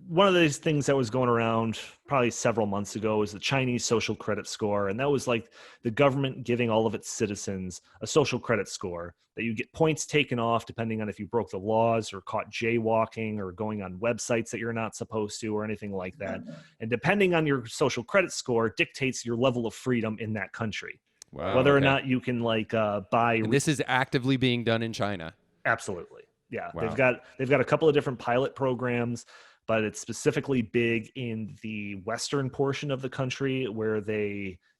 one of these things that was going around probably several months ago was the Chinese social credit score. And that was like the government giving all of its citizens a social credit score that you get points taken off depending on if you broke the laws or caught jaywalking or going on websites that you're not supposed to or anything like that. And depending on your social credit score dictates your level of freedom in that country. Wow. Whether or Okay. not you can like buy. And this is actively being done in China. Absolutely. Yeah. Wow. They've got a couple of different pilot programs, but it's specifically big in the western portion of the country where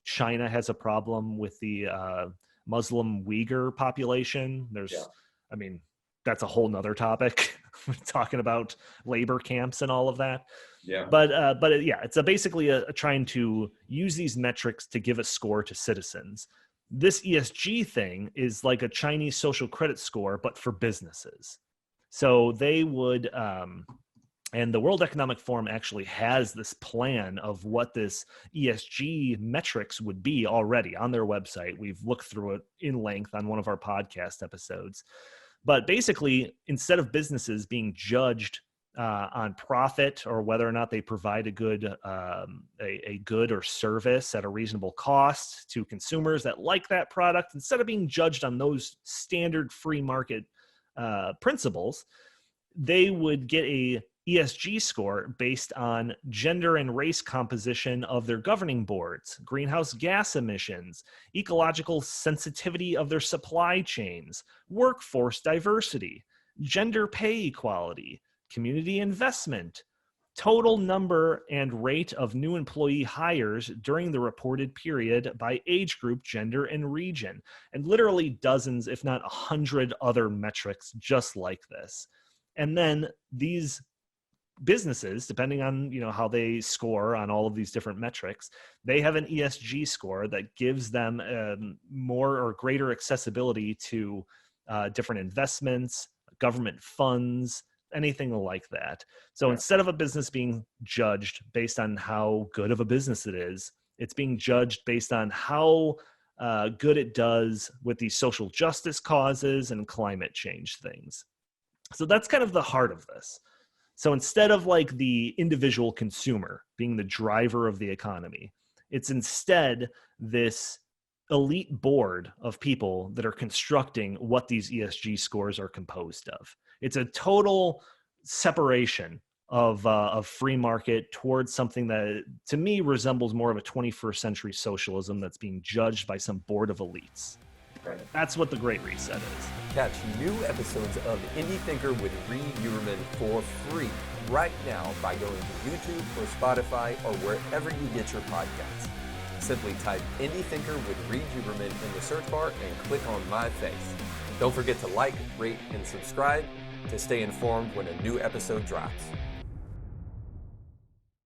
China has a problem with the Muslim Uyghur population. I mean, that's a whole nother topic. We're talking about labor camps and all of that. Yeah. But it's basically trying to use these metrics to give a score to citizens. This ESG thing is like a Chinese social credit score, but for businesses. So they would, and the World Economic Forum actually has this plan of what this ESG metrics would be already on their website. We've looked through it in length on one of our podcast episodes. But basically, instead of businesses being judged on profit or whether or not they provide a good or service at a reasonable cost to consumers that like that product, instead of being judged on those standard free market principles, they would get a ESG score based on gender and race composition of their governing boards, greenhouse gas emissions, ecological sensitivity of their supply chains, workforce diversity, gender pay equality, community investment, total number and rate of new employee hires during the reported period by age group, gender, and region, and literally dozens, if not 100 other metrics just like this. And then these businesses, depending on how they score on all of these different metrics, they have an ESG score that gives them more or greater accessibility to different investments, government funds, anything like that. So instead of a business being judged based on how good of a business it is, it's being judged based on how good it does with these social justice causes and climate change things. So that's kind of the heart of this. So instead of like the individual consumer being the driver of the economy, it's instead this elite board of people that are constructing what these ESG scores are composed of. It's a total separation of free market towards something that, to me, resembles more of a 21st century socialism that's being judged by some board of elites. Right. That's what the Great Reset is. Catch new episodes of Indie Thinker with Reed Uberman for free right now by going to YouTube or Spotify or wherever you get your podcasts. Simply type Indie Thinker with Reed Uberman in the search bar and click on my face. Don't forget to like, rate, and subscribe to stay informed when a new episode drops.